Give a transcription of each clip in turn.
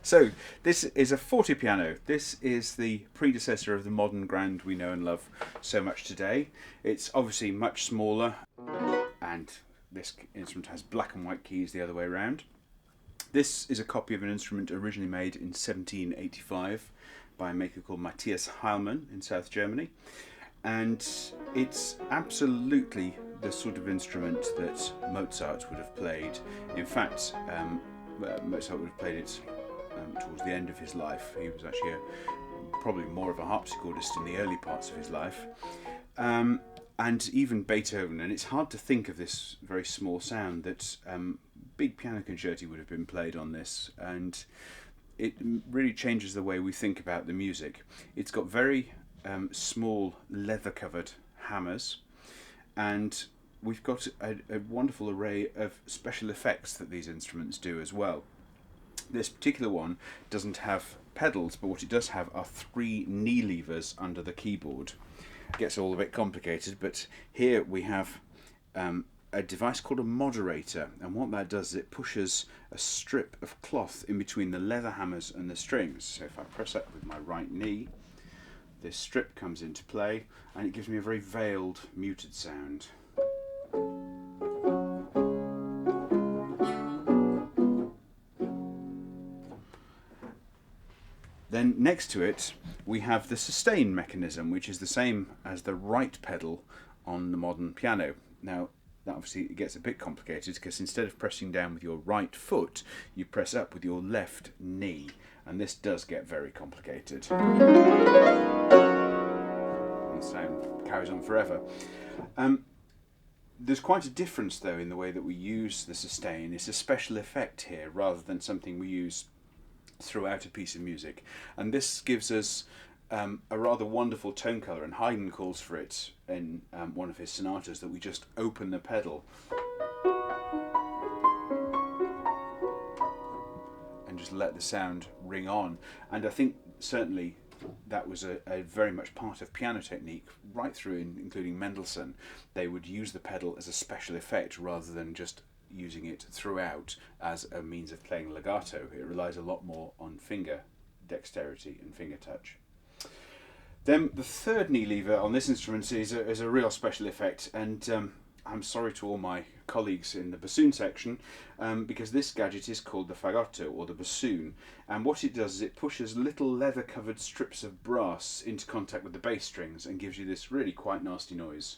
So this is a Fortepiano. This is the predecessor of the modern grand we know and love so much today. It's obviously much smaller, and this instrument has black and white keys the other way around. This is a copy of an instrument originally made in 1785 by a maker called Matthias Heilmann in South Germany, and it's absolutely the sort of instrument that Mozart would have played. In fact, Mozart would have played it towards the end of his life. He was actually probably more of a harpsichordist in the early parts of his life, and even Beethoven. And it's hard to think of this very small sound that big piano concerti would have been played on this, and it really changes the way we think about the music. It's got very small leather-covered hammers, and we've got a wonderful array of special effects that these instruments do as well. This particular one doesn't have pedals, but what it does have are 3 knee levers under the keyboard. It gets all a bit complicated, but here we have a device called a moderator, and what that does is it pushes a strip of cloth in between the leather hammers and the strings. So if I press up with my right knee, this strip comes into play, and it gives me a very veiled, muted sound. Then next to it we have the sustain mechanism, which is the same as the right pedal on the modern piano. Now that obviously it gets a bit complicated, because instead of pressing down with your right foot, you press up with your left knee, and this does get very complicated. And the sound carries on forever. There's quite a difference though in the way that we use the sustain. It's a special effect here rather than something we use throughout a piece of music, and this gives us a rather wonderful tone colour, and Haydn calls for it in one of his sonatas, that we just open the pedal and just let the sound ring on. And I think certainly that was a very much part of piano technique right through, including Mendelssohn. They would use the pedal as a special effect rather than just using it throughout as a means of playing legato. It relies a lot more on finger dexterity and finger touch. Then the third knee lever on this instrument is a real special effect, and I'm sorry to all my colleagues in the bassoon section, because this gadget is called the fagotto, or the bassoon, and what it does is it pushes little leather covered strips of brass into contact with the bass strings and gives you this really quite nasty noise.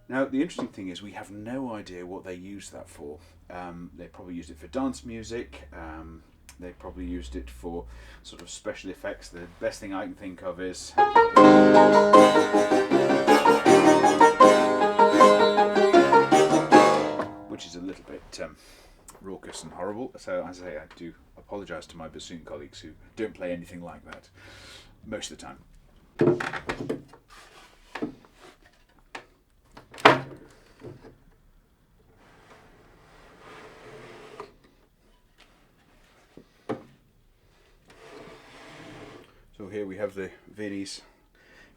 Now the interesting thing is we have no idea what they used that for. They probably used it for dance music, they probably used it for sort of special effects. The best thing I can think of is which is a little bit raucous and horrible, so as I say, I do apologise to my bassoon colleagues who don't play anything like that most of the time. So here we have the Viennese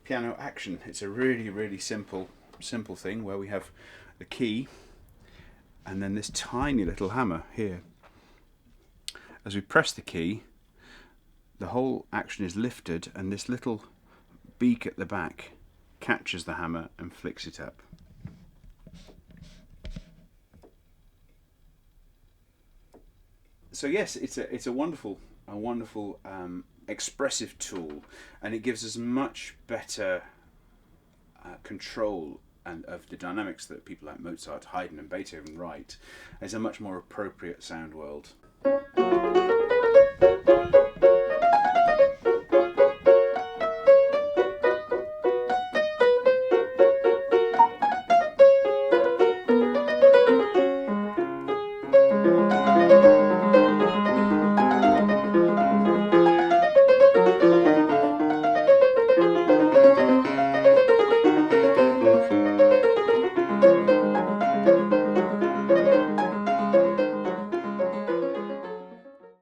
piano action. It's a really simple thing where we have the key and then this tiny little hammer here. As we press the key, the whole action is lifted, and this little beak at the back catches the hammer and flicks it up. So yes, it's a wonderful expressive tool, and it gives us much better control and of the dynamics that people like Mozart, Haydn and Beethoven write. It's a much more appropriate sound world.